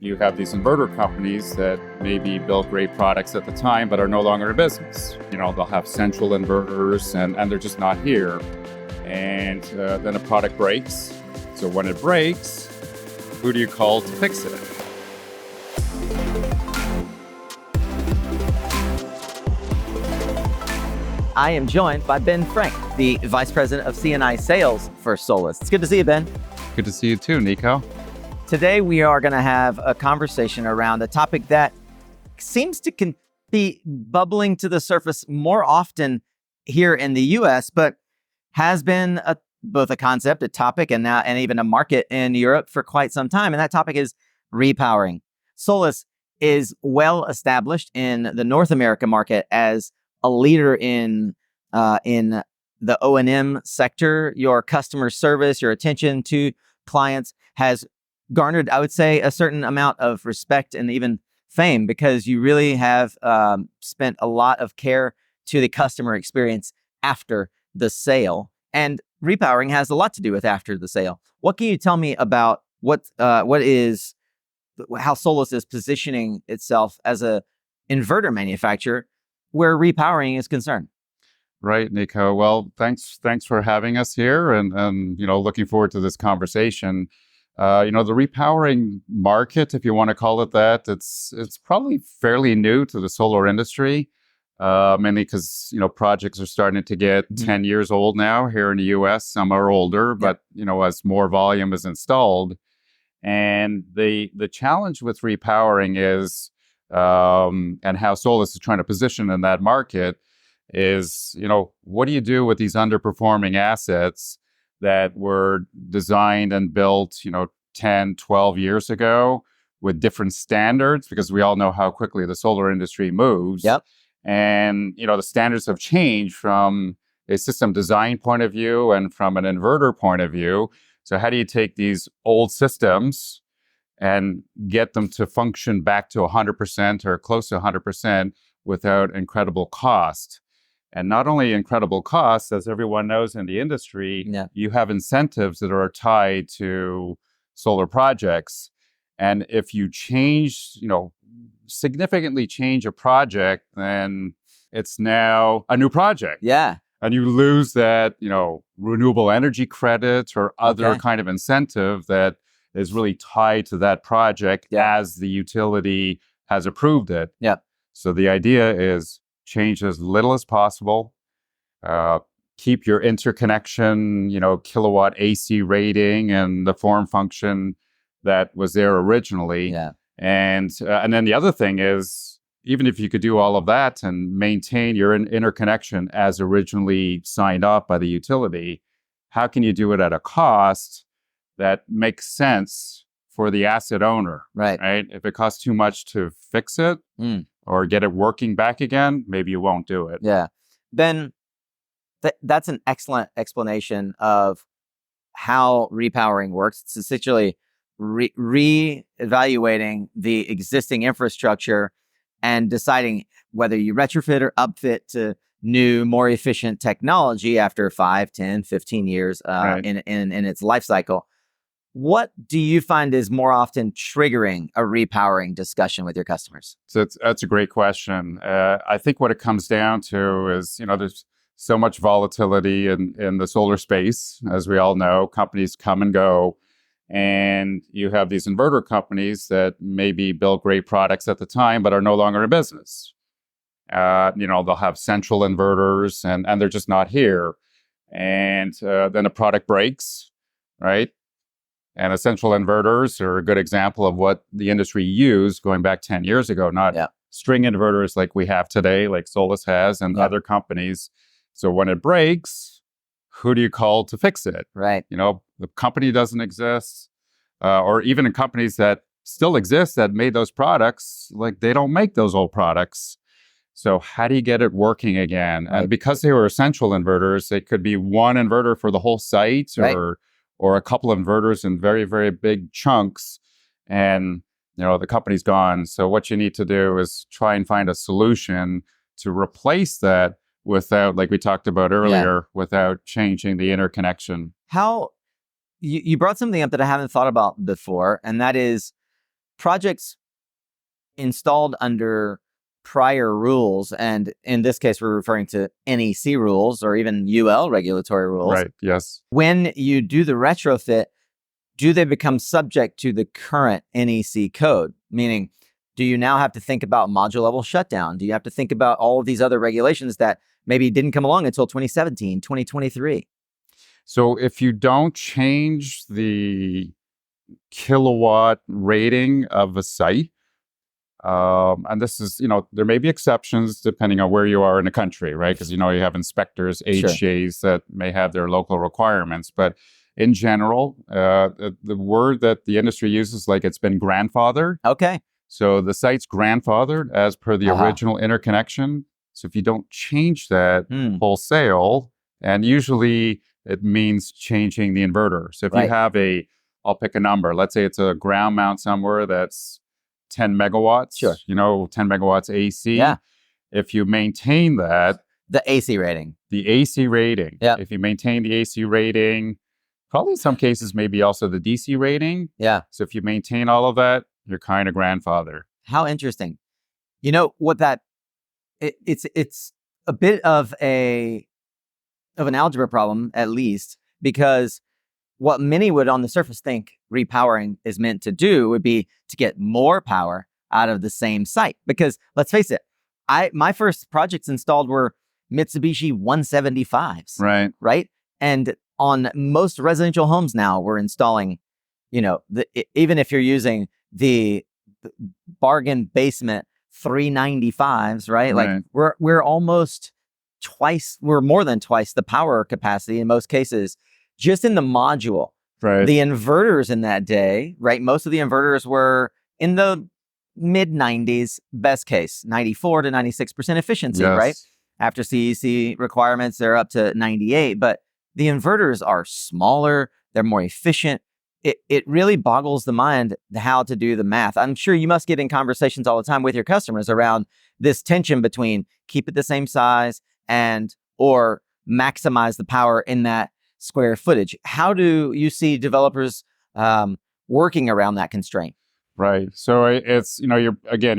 You have these inverter companies that maybe built great products at the time, but are no longer in business. They'll have central inverters and they're just not here. And then a product breaks. So when it breaks, who do you call to fix it? I am joined by Ben Frank, the Vice President of C&I Sales for Solis. It's good to see you, Ben. Good to see you too, Nico. Today, we are going to have a conversation around a topic that seems to be bubbling to the surface more often here in the U.S., but has been both a concept, a topic, and even a market in Europe for quite some time. And that topic is repowering. Solis is well established in the North America market as a leader in the O&M sector. Your customer service, your attention to clients has garnered, I would say, a certain amount of respect and even fame because you really have spent a lot of care to the customer experience after the sale. And repowering has a lot to do with after the sale. What can you tell me about how Solis is positioning itself as a inverter manufacturer where repowering is concerned? Right, Nico. Well, thanks for having us here, and looking forward to this conversation. The repowering market, if you want to call it that, it's probably fairly new to the solar industry, mainly because projects are starting to get 10 years old now here in the U.S. Some are older, but as more volume is installed, and the challenge with repowering is, and how Solis is trying to position in that market is, what do you do with these underperforming assets that were designed and built, 10, 12 years ago with different standards, because we all know how quickly the solar industry moves. Yep. And, the standards have changed from a system design point of view and from an inverter point of view. So how do you take these old systems and get them to function back to 100% or close to 100% without incredible cost? And not only incredible costs, as everyone knows in the industry, you have incentives that are tied to solar projects. And if you significantly change a project, then it's now a new project. Yeah. And you lose that, renewable energy credit or other kind of incentive that is really tied to that project as the utility has approved it. Yeah. So the idea is change as little as possible, keep your interconnection, kilowatt AC rating and the form function that was there originally. Yeah. And then the other thing is, even if you could do all of that and maintain your interconnection as originally signed up by the utility, how can you do it at a cost that makes sense for the asset owner? Right? If it costs too much to fix it, or get it working back again, maybe you won't do it. Yeah. Ben, that's an excellent explanation of how repowering works. It's essentially re-evaluating the existing infrastructure and deciding whether you retrofit or upfit to new, more efficient technology after 5, 10, 15 years in its life cycle. What do you find is more often triggering a repowering discussion with your customers? So that's a great question. I think what it comes down to is, there's so much volatility in the solar space. As we all know, companies come and go. And you have these inverter companies that maybe built great products at the time, but are no longer in business. They'll have central inverters and they're just not here. And then a product breaks, right? And essential inverters are a good example of what the industry used going back 10 years ago, not string inverters like we have today, like Solis has and other companies. So when it breaks, who do you call to fix it? Right. The company doesn't exist, or even in companies that still exist that made those products, like they don't make those old products. So how do you get it working again? Right. And because they were essential inverters, it could be one inverter for the whole site or a couple of inverters in very, very big chunks. And, the company's gone. So what you need to do is try and find a solution to replace that without, like we talked about earlier, without changing the interconnection. How you brought something up that I haven't thought about before, and that is projects installed under prior rules, and in this case, we're referring to NEC rules or even UL regulatory rules. Right. Yes. When you do the retrofit, do they become subject to the current NEC code? Meaning, do you now have to think about module level shutdown? Do you have to think about all of these other regulations that maybe didn't come along until 2017, 2023? So if you don't change the kilowatt rating of a site, and this is, there may be exceptions depending on where you are in the country, right? Because, you have inspectors, HJs that may have their local requirements. But in general, the word that the industry uses, like it's been grandfathered. Okay. So the site's grandfathered as per the original interconnection. So if you don't change that wholesale, and usually it means changing the inverter. So if you have I'll pick a number. Let's say it's a ground mount somewhere that's 10 megawatts. Sure. 10 megawatts AC. Yeah. If you maintain that. The AC rating. The AC rating. Yeah. If you maintain the AC rating, probably in some cases, maybe also the DC rating. Yeah. So if you maintain all of that, you're kind of grandfather. How interesting. You know what it's a bit of an algebra problem, at least, because what many would on the surface think repowering is meant to do would be to get more power out of the same site. Because let's face it, my first projects installed were Mitsubishi 175s. Right. And on most residential homes now, we're installing, even if you're using the bargain basement 395s, right? Like we're almost twice, we're more than twice the power capacity in most cases, just in the module. Right. The inverters in that day, right? Most of the inverters were in the mid 90s, best case, 94 to 96% efficiency, right? After CEC requirements, they're up to 98, but the inverters are smaller, they're more efficient. It really boggles the mind how to do the math. I'm sure you must get in conversations all the time with your customers around this tension between keep it the same size or maximize the power in that square footage. How do you see developers working around that constraint? Right. So it's, you're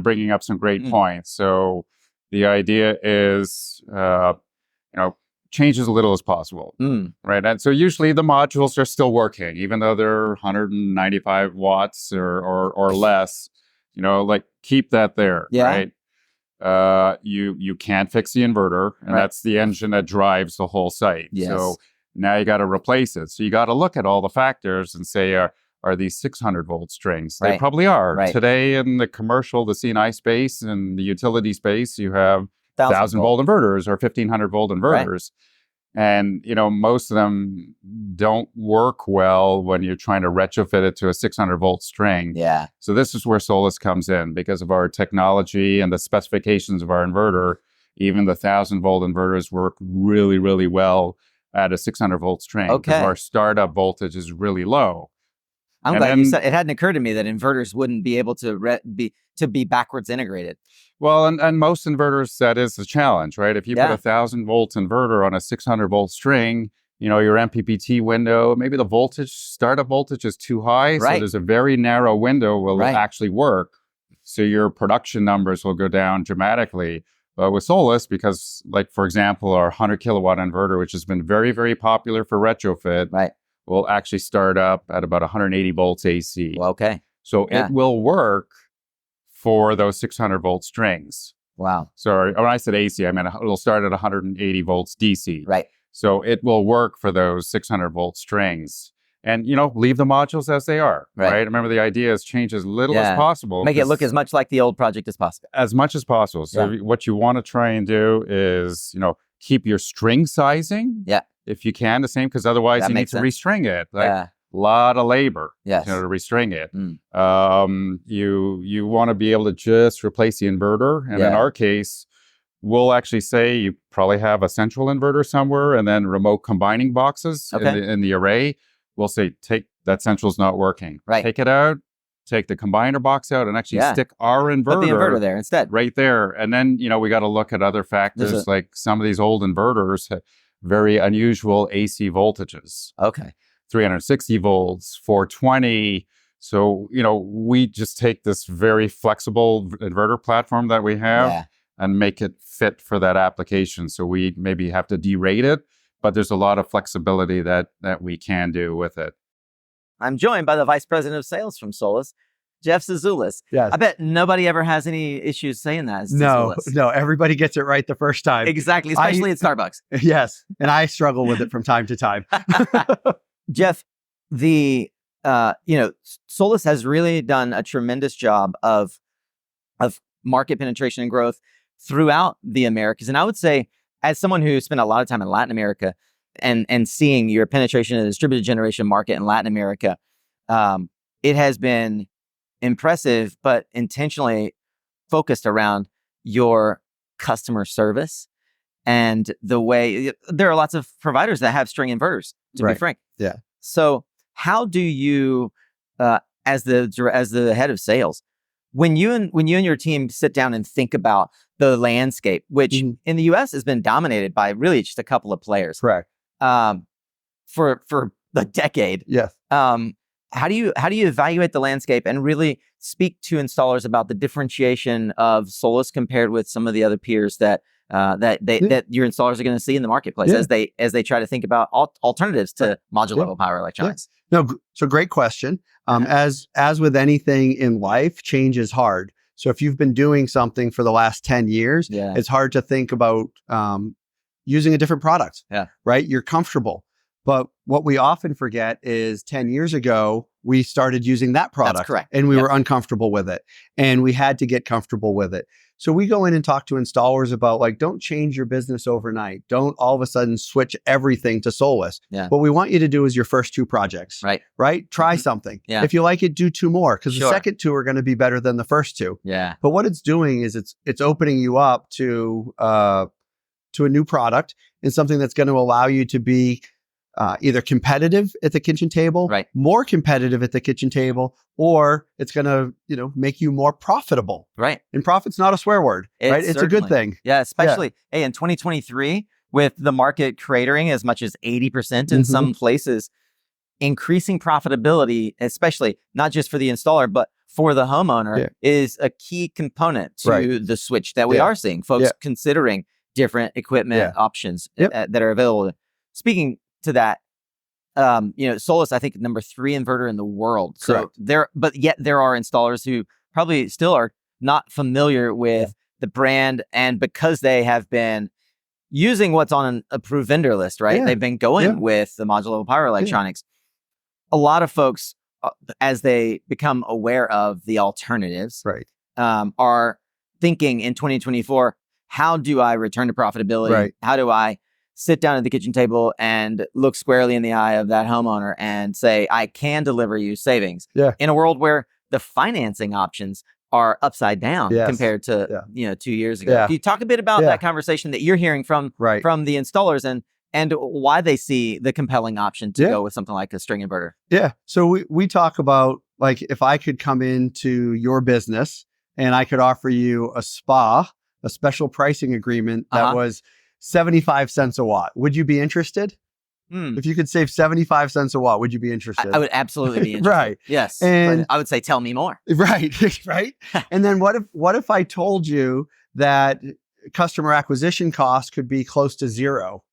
bringing up some great points. So the idea is, change as little as possible, right? And so usually the modules are still working, even though they're 195 watts or less, keep that there, right? You can't fix the inverter, and that's the engine that drives the whole site. Yes. So now you got to replace it. So you got to look at all the factors and say, are these 600 volt strings? They probably are. Today in the commercial, the C&I space and the utility space, you have 1,000 volt inverters or 1,500 volt inverters. And, most of them don't work well when you're trying to retrofit it to a 600 volt string. Yeah. So this is where Solis comes in because of our technology and the specifications of our inverter. Even the 1,000 volt inverters work really, really well at a 600 volt string. Okay. Our startup voltage is really low. I'm glad you said it. Hadn't occurred to me that inverters wouldn't be able to be backwards integrated. Well, and most inverters, that is the challenge, right? If you put a 1,000 volt inverter on a 600 volt string, your MPPT window, maybe the startup voltage is too high. So there's a very narrow window will actually work. So your production numbers will go down dramatically. But with Solis, because for example, our 100 kilowatt inverter, which has been very, very popular for retrofit, will actually start up at about 180 volts AC. Well, okay. So it will work for those 600 volt strings. Wow. Sorry, when I said AC, I meant it'll start at 180 volts DC. Right. So it will work for those 600 volt strings. And, leave the modules as they are, right? Remember, the idea is change as little as possible. Make it look as much like the old project as possible. As much as possible. So what you want to try and do is, keep your string sizing. Yeah. If you can, the same, because otherwise you need to restring it. A lot of labor to restring it. You want to be able to just replace the inverter. And in our case, we'll actually say you probably have a central inverter somewhere and then remote combining boxes in the array. We'll say, that central's not working. Take it out, take the combiner box out, and actually stick our inverter. Put the inverter there instead. Right there. And then, we got to look at other factors, like some of these old inverters have very unusual AC voltages. Okay. 360 volts, 420. So, we just take this very flexible inverter platform that we have Yeah. and make it fit for that application. So we maybe have to derate it, but there's a lot of flexibility that we can do with it. I'm joined by the Vice President of Sales from Solis, Jeff Zissulis. Yes. I bet nobody ever has any issues saying that. No, Zissulis. everybody gets it right the first time. Exactly, especially at Starbucks. Yes, and I struggle with it from time to time. Jeff, the Solis has really done a tremendous job of market penetration and growth throughout the Americas. And I would say, as someone who spent a lot of time in Latin America and seeing your penetration in the distributed generation market in Latin America, it has been impressive, but intentionally focused around your customer service and the way there are lots of providers that have string inverters, to be frank. Yeah. So how do you, as the head of sales, when you and your team sit down and think about the landscape, which in the U.S. has been dominated by really just a couple of players, Correct. For a decade. Yes. How do you evaluate the landscape and really speak to installers about the differentiation of Solis compared with some of the other peers that your installers are going to see in the marketplace as they try to think about alternatives to module level power electronics? No, so great question. As with anything in life, change is hard. So if you've been doing something for the last 10 years, it's hard to think about using a different product. Yeah. Right? You're comfortable. But what we often forget is 10 years ago, we started using that product. That's correct. And we were uncomfortable with it. And we had to get comfortable with it. So we go in and talk to installers about don't change your business overnight. Don't all of a sudden switch everything to Solis. Yeah. What we want you to do is your first 2 projects. Right. Try something. Yeah. If you like it, do 2 more because the second 2 are going to be better than the first 2. Yeah. But what it's doing is it's opening you up to a new product and something that's going to allow you to be either competitive at the kitchen table, more competitive at the kitchen table, or it's going to, make you more profitable. Right. And profit's not a swear word, right? It's a good thing. Yeah, especially in 2023 with the market cratering as much as 80% in some places, increasing profitability, especially not just for the installer, but for the homeowner is a key component to the switch that we are seeing. Folks considering different equipment options that are available. Speaking to that, Solis, I think, number 3 inverter in the world. Correct. So yet there are installers who probably still are not familiar with the brand, and because they have been using what's on an approved vendor list, right? They've been going with the module level power electronics. A lot of folks, as they become aware of the alternatives, are thinking in 2024, how do I return to profitability? How do I sit down at the kitchen table and look squarely in the eye of that homeowner and say, I can deliver you savings in a world where the financing options are upside down compared to 2 years ago. Can you talk a bit about that conversation that you're hearing from the installers and why they see the compelling option to go with something like a string inverter? Yeah. So we talk about if I could come into your business and I could offer you a special pricing agreement that was 75 cents a watt. Would you be interested? If you could save 75 cents a watt, would you be interested? I would absolutely be interested. Right. Yes. And I would say, tell me more. Right. Right. And then what if I told you that customer acquisition cost could be close to 0?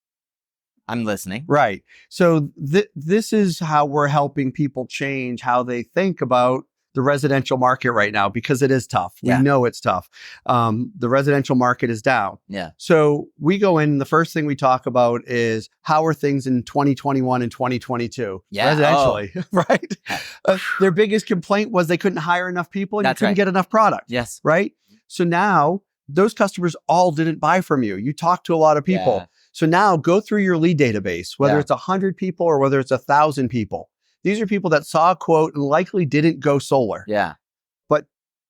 I'm listening. Right. So this is how we're helping people change how they think about the residential market right now, because it is tough. We know it's tough. The residential market is down. Yeah. So we go in, the first thing we talk about is how are things in 2021 and 2022 residentially, right? Their biggest complaint was they couldn't hire enough people and you couldn't get enough product. Yes. Right? So now those customers all didn't buy from you. You talked to a lot of people. Yeah. So now go through your lead database, whether it's 100 people or whether it's 1,000 people. These are people that saw a quote and likely didn't go solar. Yeah. But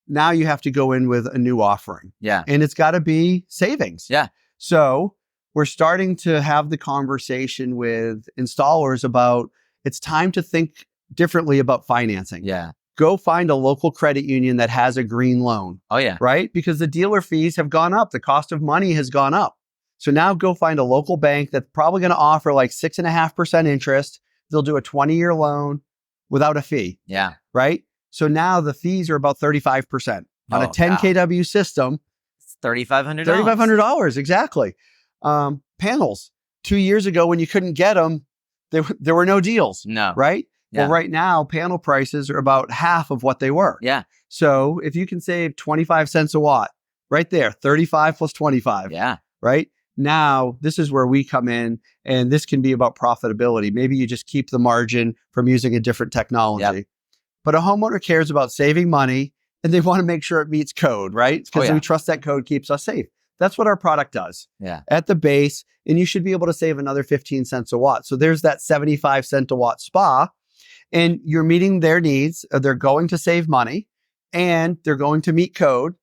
now you have to go in with a new offering. Yeah. And it's got to be savings. Yeah. So we're starting to have the conversation with installers about it's time to think differently about financing. Yeah. Go find a local credit union that has a green loan. Oh, yeah. Right? Because the dealer fees have gone up. The cost of money has gone up. So now go find a local bank that's probably going to offer 6.5% interest. They'll do a 20-year loan without a fee. Yeah. Right? So now the fees are about 35%. On a 10 wow. kW system, It's $3,500. $3,500, exactly. Panels. 2 years ago when you couldn't get them, there were no deals, No. right? Yeah. Well, right now, panel prices are about half of what they were. Yeah. So if you can save 25 cents a watt, right there, 35 plus 25, Yeah. right? Now, this is where we come in, and this can be about profitability. Maybe you just keep the margin from using a different technology. Yep. But a homeowner cares about saving money, and they want to make sure it meets code, right? Because we trust that code keeps us safe. That's what our product does. Yeah. At the base, and you should be able to save another 15 cents a watt. So there's that 75 cent a watt spa, and you're meeting their needs. They're going to save money, and they're going to meet code.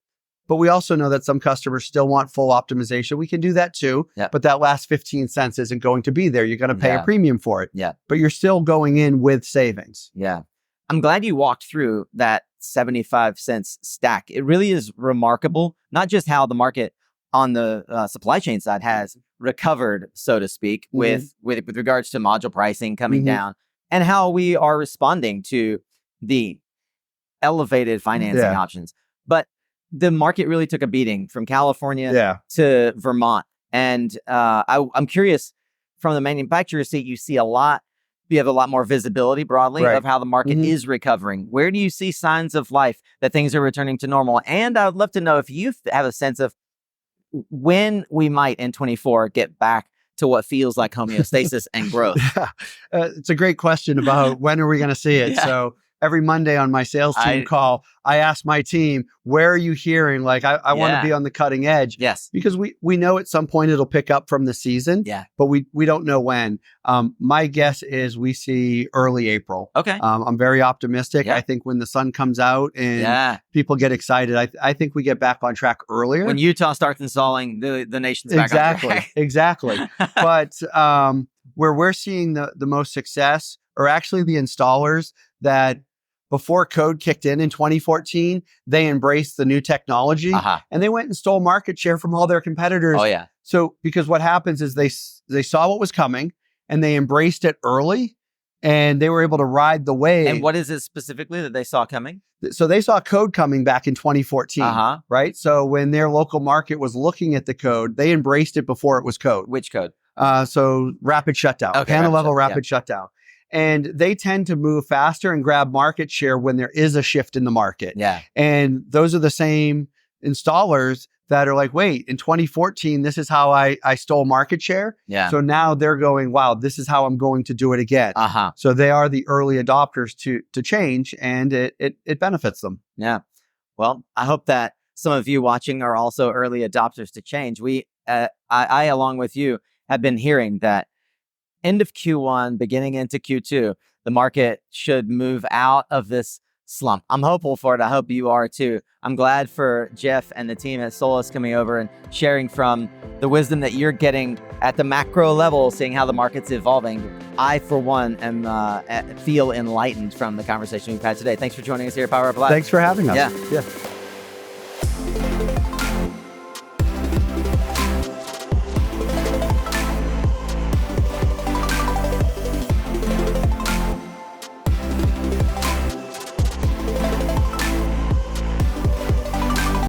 But we also know that some customers still want full optimization. We can do that too. Yep. But that last 15 cents isn't going to be there. You're going to pay a premium for it. Yeah. But you're still going in with savings. Yeah. I'm glad you walked through that 75 cents stack. It really is remarkable, not just how the market on the supply chain side has recovered, so to speak, with regards to module pricing coming down, and how we are responding to the elevated financing options. But the market really took a beating from California to Vermont. And I'm curious, from the manufacturer seat, you have a lot more visibility broadly of how the market is recovering. Where do you see signs of life that things are returning to normal? And I would love to know if you have a sense of when we might in 24 get back to what feels like homeostasis and growth. It's a great question about when are we going to see it. So every Monday on my sales team call, I ask my team, where are you hearing? Like, I want to be on the cutting edge. Yes. Because we know at some point it'll pick up from the season. Yeah. But we don't know when. My guess is we see early April. Okay. I'm very optimistic. I think when the sun comes out and people get excited, I think we get back on track earlier. When Utah starts installing, the nation's back on track. Exactly. But where we're seeing the most success are actually the installers that before code kicked in 2014, they embraced the new technology and they went and stole market share from all their competitors. Oh, yeah. So because what happens is they saw what was coming and they embraced it early and they were able to ride the wave. And what is it specifically that they saw coming? So they saw code coming back in 2014, right? So when their local market was looking at the code, they embraced it before it was code. Which code? So rapid shutdown, panel level rapid shutdown. And they tend to move faster and grab market share when there is a shift in the market. Yeah. And those are the same installers that are like, wait, in 2014, this is how I stole market share. Yeah. So now they're going, wow, this is how I'm going to do it again. So they are the early adopters to change, and it benefits them. Yeah. Well, I hope that some of you watching are also early adopters to change. I along with you, have been hearing that end of Q1, beginning into Q2, the market should move out of this slump. I'm hopeful for it. I hope you are too. I'm glad for Jeff and the team at Solis coming over and sharing from the wisdom that you're getting at the macro level, seeing how the market's evolving. I, for one, feel enlightened from the conversation we've had today. Thanks for joining us here at Power Up Live. Thanks for having us. Yeah.